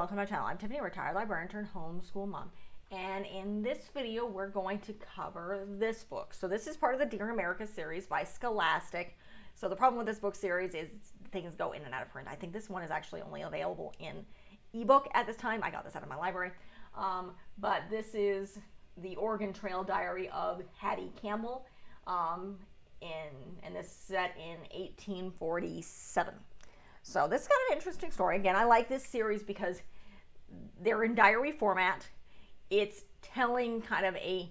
welcome to my channel. I'm Tiffany, retired librarian turned homeschool mom. And in this video, we're going to cover this book. So this is part of the Dear America series by Scholastic. So the problem with this book series is things go in and out of print. I think this one is actually only available in ebook at this time. I got this out of my library. But this is the Oregon Trail Diary of Hattie Campbell. And this is set in 1847. So this is kind of an interesting story. Again, I like this series because they're in diary format. It's telling kind of a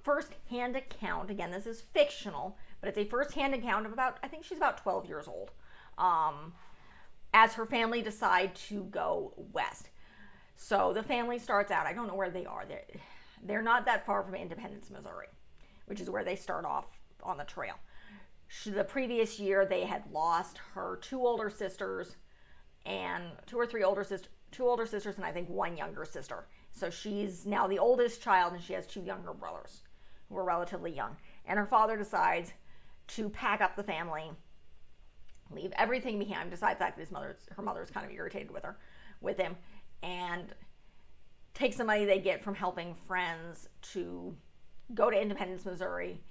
first-hand account. Again, this is fictional, but it's a first-hand account of I think she's about 12 years old, as her family decide to go west. So the family starts out, I don't know where they are. They're not that far from Independence, Missouri, which is where they start off on the trail. The previous year, they had lost her two older sisters, and two older sisters, and I think one younger sister. So she's now the oldest child, and she has two younger brothers who are relatively young. And her father decides to pack up the family, leave everything behind, besides that her mother's kind of irritated with him, and take some money they get from helping friends to go to Independence, Missouri,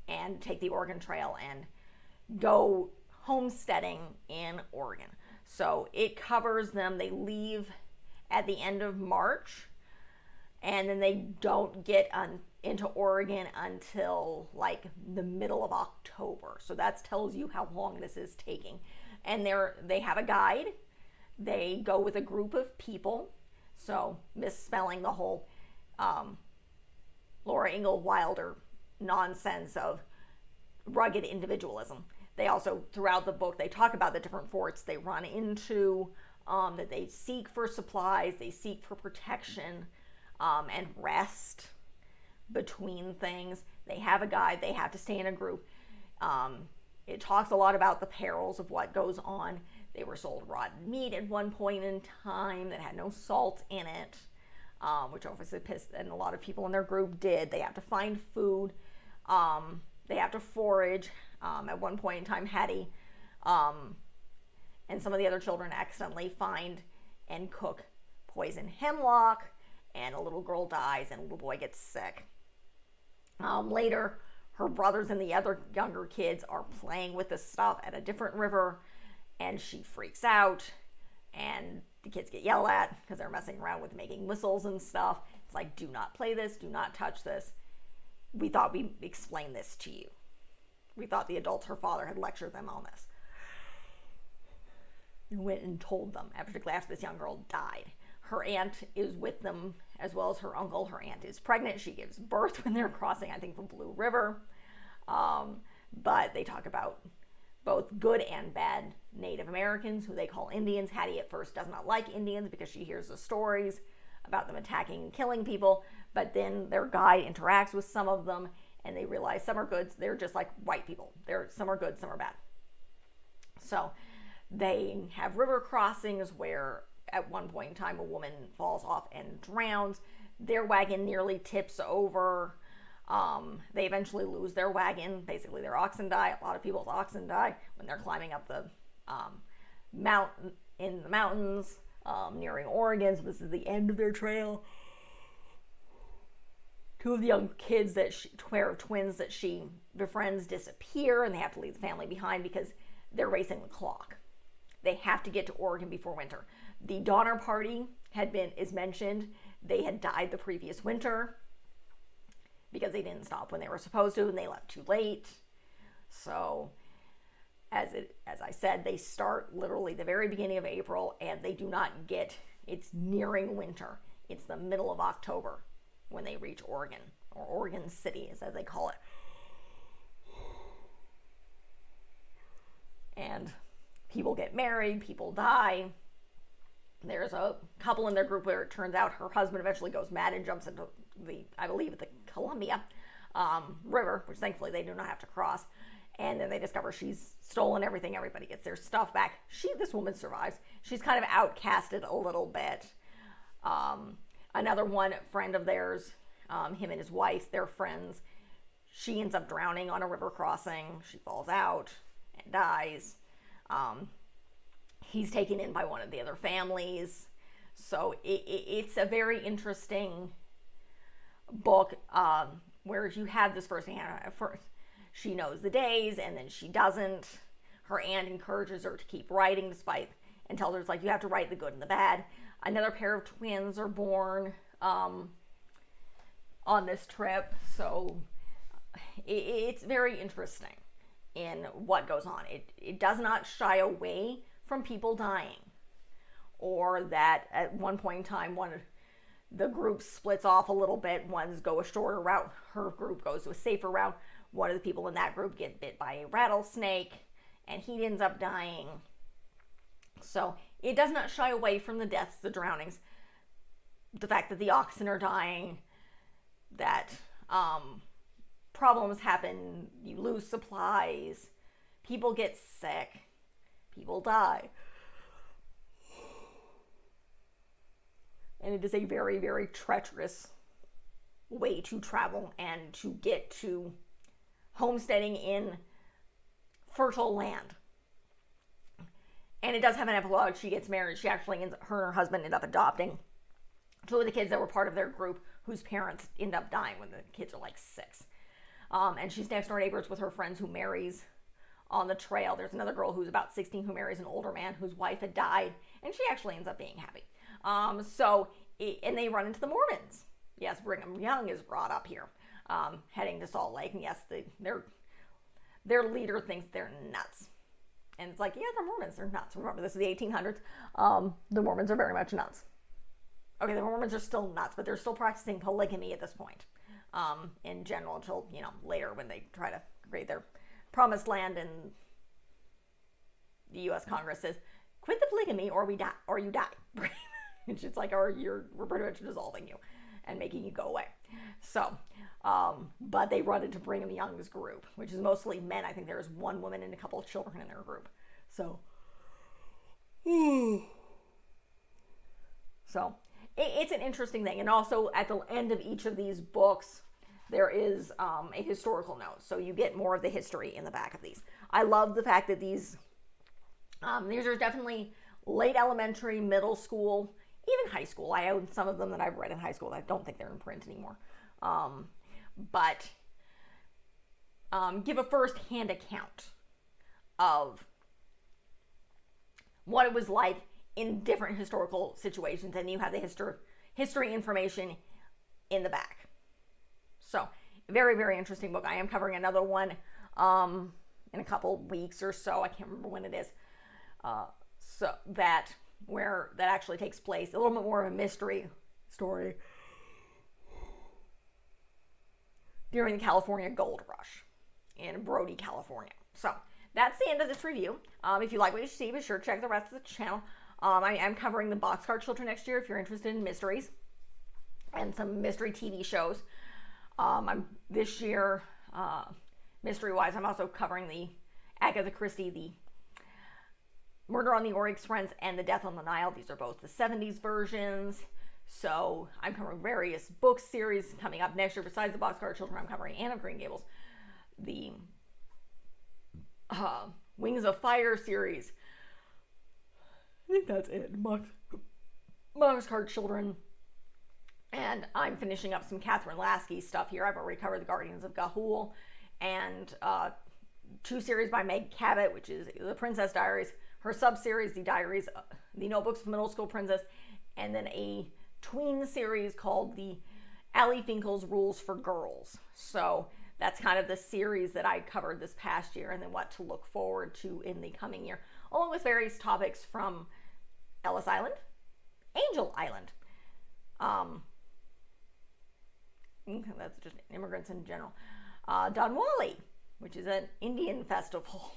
and take the Oregon Trail and go homesteading in Oregon. So it covers them. They leave at the end of March, and then they don't get into Oregon until like the middle of October. So that tells you how long this is taking. And they have a guide. They go with a group of people. So misspelling the whole Laura Ingalls Wilder nonsense of rugged individualism. They also, throughout the book, they talk about the different forts they run into, that they seek for supplies, they seek for protection, and rest between things. They have a guide, they have to stay in a group. It talks a lot about the perils of what goes on. They were sold rotten meat at one point in time that had no salt in it, which obviously pissed, and a lot of people in their group did. They have to find food. They have to forage. At one point in time, Hattie and some of the other children accidentally find and cook poison hemlock, and a little girl dies and a little boy gets sick. Later, her brothers and the other younger kids are playing with this stuff at a different river, and she freaks out, and the kids get yelled at because they're messing around with making whistles and stuff. It's like, do not play this, do not touch this. We thought we explained this to you. We thought the adults, her father, had lectured them on this. And went and told them, particularly after this young girl died. Her aunt is with them, as well as her uncle. Her aunt is pregnant. She gives birth when they're crossing, I think, the Blue River. But they talk about both good and bad Native Americans, who they call Indians. Hattie at first does not like Indians because she hears the stories about them attacking and killing people. But then their guide interacts with some of them, and they realize some are good. They're just like white people. Some are good, some are bad. So they have river crossings where at one point in time a woman falls off and drowns. Their wagon nearly tips over. They eventually lose their wagon. Basically, their oxen die. A lot of people's oxen die when they're climbing up the mountain in the mountains, nearing Oregon. So this is the end of their trail. Two of the young kids twins that she befriends disappear, and they have to leave the family behind because they're racing the clock. They have to get to Oregon before winter. The Donner Party is mentioned. They had died the previous winter because they didn't stop when they were supposed to, and they left too late. So, as I said, they start literally the very beginning of April, and they do not it's nearing winter. It's the middle of October when they reach Oregon, or Oregon City, as they call it. And people get married, people die. There's a couple in their group where it turns out her husband eventually goes mad and jumps into the Columbia River, which thankfully they do not have to cross. And then they discover she's stolen everything. Everybody gets their stuff back. This woman survives. She's kind of outcasted a little bit. Another friend of theirs, him and his wife, they're friends. She ends up drowning on a river crossing. She falls out and dies. he's taken in by one of the other families. So it's a very interesting book, where you have this first she knows the days and then she doesn't. Her aunt encourages her to keep writing and tells her, it's like, you have to write the good and the bad. Another pair of twins are born on this trip. So it's very interesting in what goes on. It does not shy away from people dying, or that at one point in time the group splits off a little bit. Ones go a shorter route. Her group goes to a safer route. One of the people in that group get bit by a rattlesnake, and he ends up dying. So it does not shy away from the deaths, the drownings, the fact that the oxen are dying, that problems happen, you lose supplies, people get sick, people die. And it is a very, very treacherous way to travel and to get to homesteading in fertile land. And it does have an epilogue. She gets married. She actually her and her husband end up adopting two of the kids that were part of their group, whose parents end up dying when the kids are like 6. And she's next door neighbors with her friends who marries on the trail. There's another girl who's about 16 who marries an older man whose wife had died, and she actually ends up being happy. And they run into the Mormons. Yes, Brigham Young is brought up here, heading to Salt Lake, and yes, their leader thinks they're nuts. And it's like, yeah, they're Mormons, they're nuts. Remember, this is the 1800s. The Mormons are very much nuts. Okay, the Mormons are still nuts, but they're still practicing polygamy at this point, in general, until, later when they try to create their promised land, and the U.S. Congress says, quit the polygamy or we die, or you die. It's just like, we're pretty much dissolving you and making you go away. So, but they run into Brigham Young's group, which is mostly men. I think there's one woman and a couple of children in their group. So, it's an interesting thing. And also at the end of each of these books, there is a historical note. So you get more of the history in the back of these. I love the fact that these are definitely late elementary, middle school, even high school. I own some of them that I've read in high school. I don't think they're in print anymore. But give a first-hand account of what it was like in different historical situations, and you have the history information in the back. So, very, very interesting book. I am covering another one in a couple weeks or so. I can't remember when it is. So that actually takes place, a little bit more of a mystery story during the California Gold Rush in Brody, California. So that's the end of this review. If you like what you see, be sure to check the rest of the channel. I am covering the Boxcar Children next year if you're interested in mysteries and some mystery TV shows. This year, mystery-wise, I'm also covering the Agatha Christie, the Murder on the Orient Express, and The Death on the Nile. These are both the 70s versions. So I'm covering various book series coming up next year. Besides the Boxcar Children, I'm covering Anne of Green Gables, the Wings of Fire series. I think that's it. Boxcar Children. And I'm finishing up some Catherine Lasky stuff here. I've already covered The Guardians of Ga'Hoole, and 2 series by Meg Cabot, which is The Princess Diaries, her sub-series, The Notebooks of Middle School Princess, and then a tween series called the Allie Finkel's Rules for Girls. So that's kind of the series that I covered this past year, and then what to look forward to in the coming year, along with various topics from Ellis Island, Angel Island. That's just immigrants in general. Dunwally, which is an Indian festival.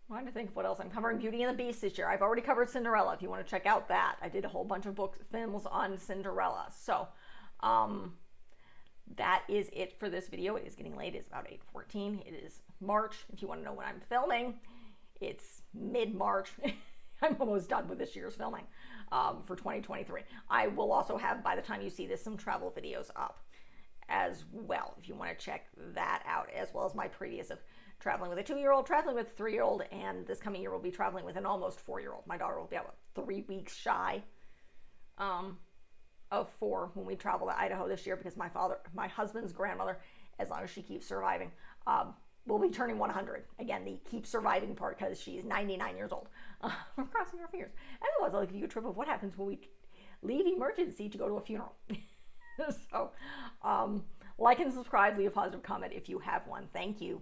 I'm trying to think of what else I'm covering. Beauty and the Beast this year. I've already covered Cinderella if you want to check out that. I did a whole bunch of films on Cinderella. So, that is it for this video. It is getting late. It's about 8:14. It is March. If you want to know when I'm filming, it's mid-March. I'm almost done with this year's filming for 2023. I will also have, by the time you see this, some travel videos up as well, if you want to check that out, as well as my previous of traveling with a 2-year-old, traveling with a 3-year-old, and this coming year we'll be traveling with an almost 4-year-old. My daughter will be about 3 weeks shy of 4 when we travel to Idaho this year, because my husband's grandmother, as long as she keeps surviving, will be turning 100. Again, the keep surviving part, because she's 99 years old. We're crossing our fingers. And otherwise, I'll give you a trip of what happens when we leave emergency to go to a funeral. So, like and subscribe, leave a positive comment if you have one. Thank you.